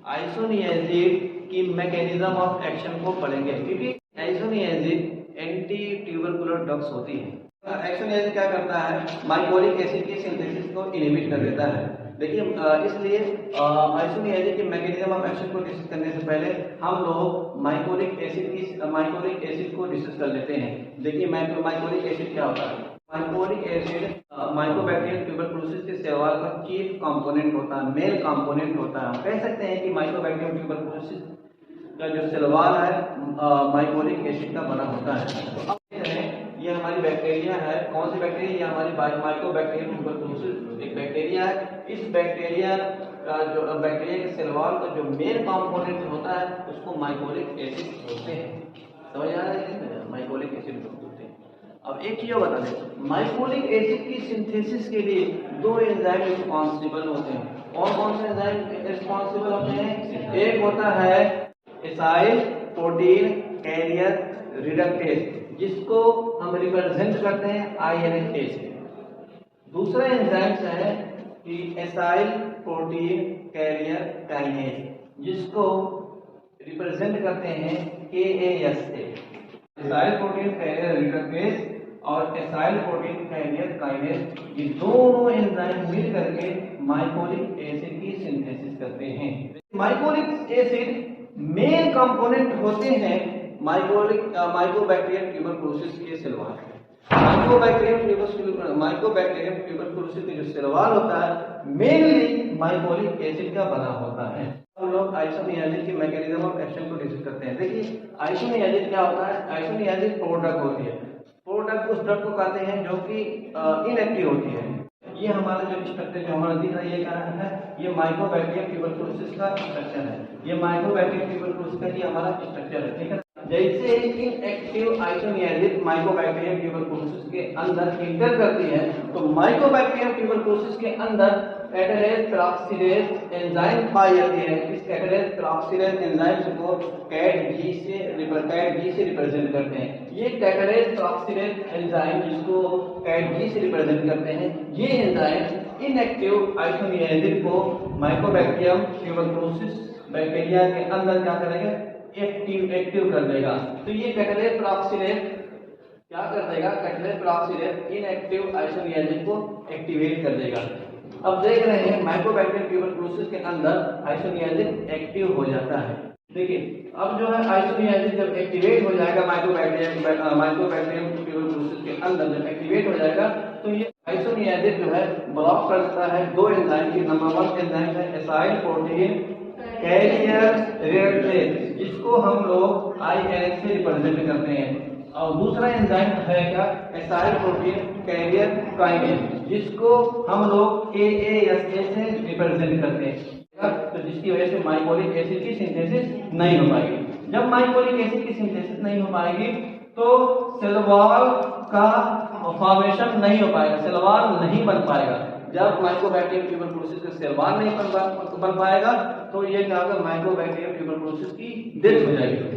Isoniazid की mechanism of action को पढ़ेंगे, क्योंकि आइसोनियाजिड एंटी ट्यूबरकुलर ड्रग्स होती है। आइसोनियाजिड क्या करता है, माइकोलिक एसिड की सिंथेसिस को इनहिबिट कर देता है। देखिए इसलिए आइसोनियाजिड के मैकेनिज्म ऑफ एक्शन को डिस्कस करने से पहले हम लोग माइकोलिक एसिड को डिस्कस कर लेते हैं। देखिए माइकोलिक एसिड क्या होता है। माइकोलिक एसिड माइकोबैक्टीरियम ट्यूबरकुलोसिस के शैवाल का चीफ कंपोनेंट होता है, मेन कंपोनेंट होता है। हम कह सकते हैं कि माइकोबैक्टीरियम ट्यूबरकुलोसिस का जो शैवाल है माइकोलिक एसिड का बना होता है। तो अब देख रहे हैं ये हमारी बैक्टीरिया है। कौन सी बैक्टीरिया? ये हमारी माइकोबैक्टीरियम ट्यूबरकुलोसिस एक बैक्टीरिया है। इस बैक्टीरिया का जो बैक्टीरिया के शैवाल का जो मेन कंपोनेंट होता है उसको माइकोलिक एसिड बोलते हैं। समझ आ रहा है? माइकोलिक एसिड बोलते हैं। अब एक चीज बता दें, माइकोलिक एसिड की सिंथेसिस के लिए दो एंजाइम रिस्पॉन्सिबल होते हैं। कौन कौन से एंजाइम रिस्पॉन्सिबल होते हैं? एक होता है एसाइल प्रोटीन कैरियर रिडक्टेज, जिसको हम रिप्रेजेंट करते हैं INA से। दूसरा एंजाइम है कि एसाइल प्रोटीन कैरियर काइनेज, जिसको रिप्रेजेंट करते हैं KAS से। एसाइल प्रोटीन कैरियर रिडक्टेज और एसाइल प्रोटीन कैरियर काइनेज, ये दोनों एंजाइम मिल करके माइकोलिक एसिड की सिंथेसिस करते हैं। माइकोलिक एसिड मेन कंपोनेंट होते हैं माइकोबैक्टीरियम ट्यूबरकुलोसिस के शैवाल। माइकोबैक्टीरियम ट्यूबरकुलोसिस के जो शैवाल होता है मेनली माइकोलिक एसिड का बना होता है। हम लोग आइसोनियाजिड के मैकेनिज्म ऑफ एक्शन को डिस्कस करते हैं। देखिए आइसोनियाजिड क्या होता है? आइसोनियाजिड प्रोडक्ट होती है। प्रोडक्ट उस ड्रग को कहते हैं जो कि इनएक्टिव होती है। ये हमारा जो स्ट्रक्चर जो हमारा दिख रहा है, ये क्या है? ये माइकोबैक्टीरियम ट्यूबरकुलोसिस का स्ट्रक्चर है। ये माइकोबैक्टीरियम ट्यूबरकुलोसिस का ये हमारा स्ट्रक्चर है, ठीक है। जैसे इनएक्टिव आइसोनियाजिड माइकोबैक्टीरियम ट्यूबरकुलोसिस के अंदर इंटर करती है, तो माइकोबैक्टीरियम ट्यूबरकुलोसिस के अंदर कैटालेज पेरोक्सिडेज एंजाइम पाई जाती है। इस कैटालेज पेरोक्सिडेज एंजाइम को कैट-जी से रिप्रेजेंट करते हैं। ये कैटालेज पेरोक्सिडेज एंजाइम जिसको कैट-जी से रिप्रेजेंट करते हैं, ये एंजाइम इनएक्टिव आइसोनियाजिड को माइकोबैक्टीरियम ट्यूबरकुलोसिस बैक्टीरिया के अंदर क्या करेगा? एक्टिव कर देगा। तो ये कैटालेज पेरोक्सिडेज क्या कर देगा? कैटालेज पेरोक्सिडेज इनएक्टिव आइसोनियाजिड को एक्टिवेट कर देगा। अब देख रहे हैं माइकोबैक्टीरियम ट्यूबरकुलोसिस के अंदर आइसोनियाजिड एक्टिव हो जाता है। देखिए अब जो है आइसोनियाजिड जब एक्टिवेट हो जाएगा माइकोबैक्टीरियम ट्यूबरकुलोसिस के अंदर जब एक्टिवेट हो जाएगा, तो ये आइसोनियाजिड जो है ब्लॉक कर देता है दो एंजाइम की। नंबर 1 एंजाइम है एसाइल प्रोटीन कैरियर रिडक्टेज, जिसको हम लोग INA से रिप्रेजेंट करते हैं। और दूसरा एंजाइम है क्या? एसाइल प्रोटीन कैरियर काइनेज, जिसको हम लोग KAS से रिप्रेजेंट करते हैं। तो जिसकी वजह से माइकोलिक एसिड की सिंथेसिस नहीं हो पाएगी। जब माइकोलिक एसिड की सिंथेसिस नहीं हो पाएगी तो शैवाल का फॉर्मेशन नहीं हो पाएगा, शैवाल नहीं बन पाएगा। जब माइकोबैक्टीरियम ट्यूबरकुलोसिस का शैवाल नहीं बन पाएगा तो ये क्या होगा? माइकोबैक्टीरियम ट्यूबरकुलोसिस की डेथ हो जाएगी।